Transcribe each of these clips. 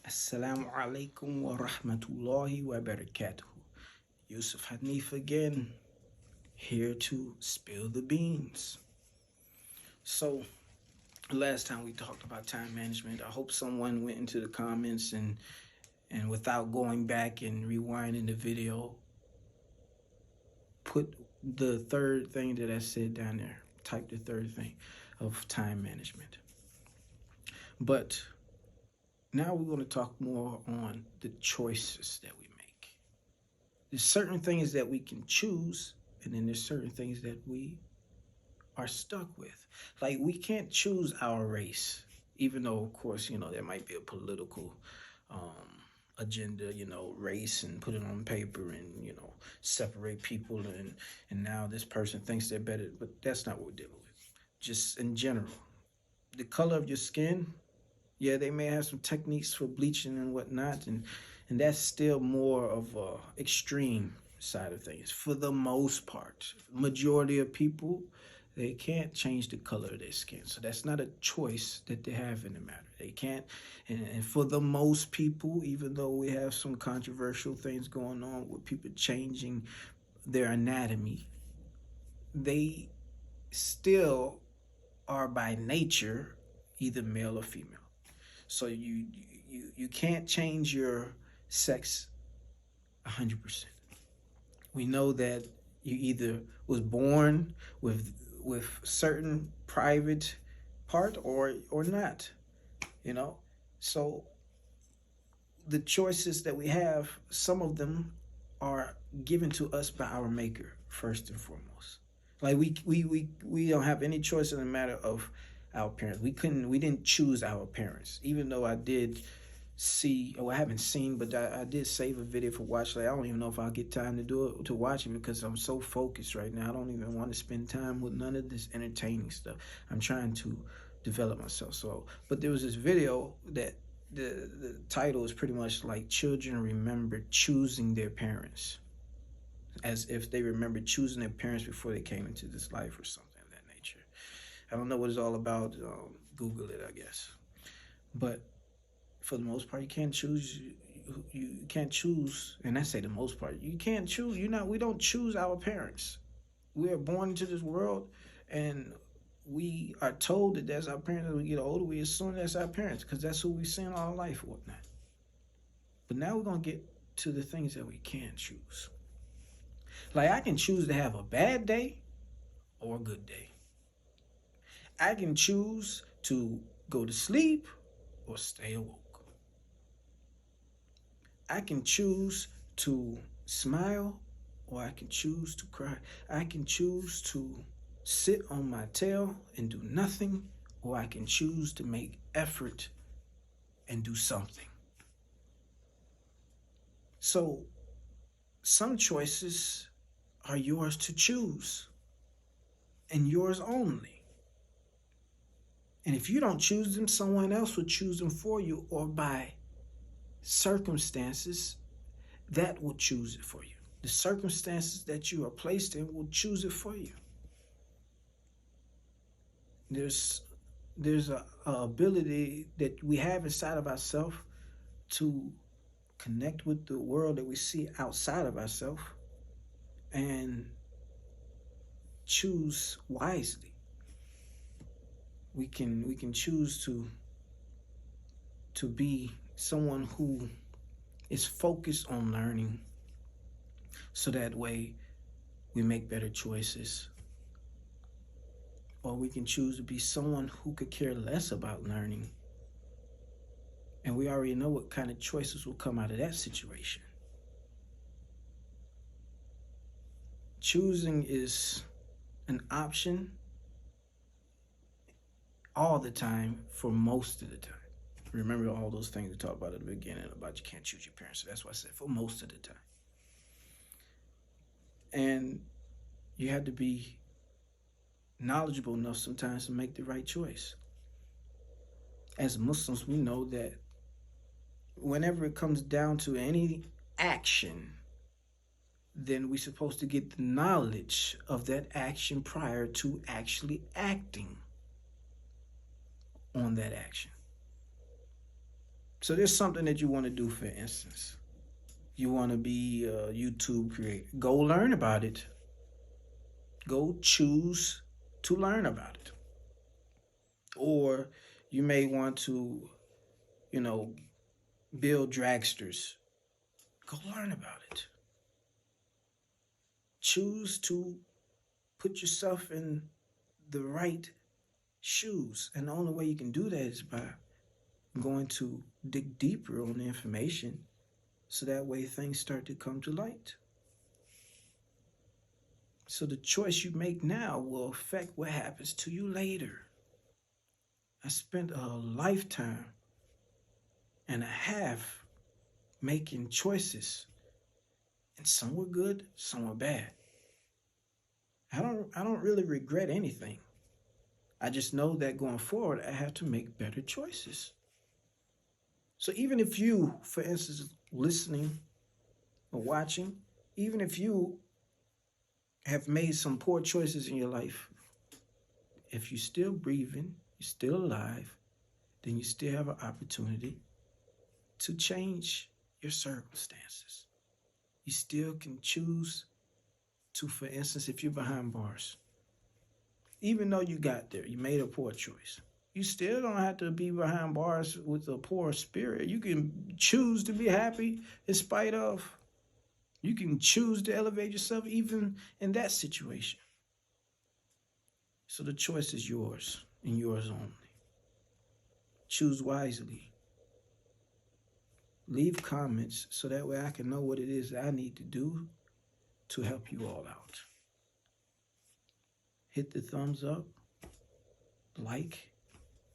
Assalamu alaikum wa rahmatullahi wa barakatuh. Yusuf Hanif again, here to spill the beans. So, last time we talked about time management, I hope someone went into the comments and without going back and rewinding the video, put the third thing that I said down there. Type the third thing of time management. But now we're going to talk more on the choices that we make. There's certain things that we can choose, and then there's certain things that we are stuck with. Like, we can't choose our race, even though, of course, there might be a political agenda, race, and put it on paper and, separate people. And now this person thinks they're better, but that's not what we're dealing with. Just in general, the color of your skin, yeah, they may have some techniques for bleaching and whatnot, and that's still more of a extreme side of things. For the most part, majority of people, they can't change the color of their skin, so that's not a choice that they have in the matter. They can't, and for the most people, even though we have some controversial things going on with people changing their anatomy, they still are by nature either male or female. So you can't change your sex 100%. We know that you either was born with certain private part or not, you know. So the choices that we have, some of them are given to us by our maker first and foremost. Like we don't have any choice in the matter of our parents. We didn't choose our parents. Even though I did see, I haven't seen, but I did save a video for watch. Like, I don't even know if I'll get time to do it, to watch it, because I'm so focused right now. I don't even want to spend time with none of this entertaining stuff. I'm trying to develop myself. So, but there was this video that the title is pretty much like children remember choosing their parents, as if they remember choosing their parents before they came into this life or something of that nature. I don't know what it's all about. Google it, I guess. But for the most part, you can't choose. You can't choose, and I say the most part. You can't choose. We don't choose our parents. We are born into this world, and we are told that that's our parents. As we get older, we assume that's our parents because that's who we've seen all our life or whatnot. But now we're gonna get to the things that we can choose. Like, I can choose to have a bad day or a good day. I can choose to go to sleep or stay awoke. I can choose to smile or I can choose to cry. I can choose to sit on my tail and do nothing, or I can choose to make effort and do something. So some choices are yours to choose and yours only. And if you don't choose them, someone else will choose them for you, or by circumstances that will choose it for you. The circumstances that you are placed in will choose it for you. There's a ability that we have inside of ourselves to connect with the world that we see outside of ourselves and choose wisely. We can choose to be someone who is focused on learning, so that way we make better choices. Or we can choose to be someone who could care less about learning, and we already know what kind of choices will come out of that situation. Choosing is an option all the time for most of the time. Remember all those things we talked about at the beginning about you can't choose your parents. So that's why I said for most of the time. And you have to be knowledgeable enough sometimes to make the right choice. As Muslims, we know that whenever it comes down to any action, then we're supposed to get the knowledge of that action prior to actually acting on that action. So there's something that you want to do, for instance. You want to be a YouTube creator. Go learn about it. Go choose to learn about it. Or you may want to, you know, build dragsters. Go learn about it. Choose to put yourself in the right shoes. And the only way you can do that is by going to dig deeper on the information so that way things start to come to light. So the choice you make now will affect what happens to you later. I spent a lifetime and a half making choices, and some were good, some were bad. I don't really regret anything. I just know that going forward I have to make better choices. So even if you, for instance, listening or watching, even if you have made some poor choices in your life, if you're still breathing, you're still alive, then you still have an opportunity to change your circumstances. You still can choose to, for instance, if you're behind bars, even though you got there, you made a poor choice. You still don't have to be behind bars with a poor spirit. You can choose to be happy in spite of. You can choose to elevate yourself even in that situation. So the choice is yours and yours only. Choose wisely. Leave comments so that way I can know what it is that I need to do to help you all out. Hit the thumbs up, like,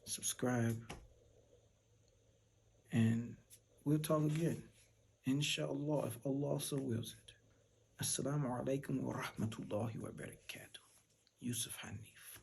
subscribe, and we'll talk again. Inshallah, if Allah so wills it. Assalamu alaikum wa rahmatullahi wa barakatuh. Yusuf Hanif.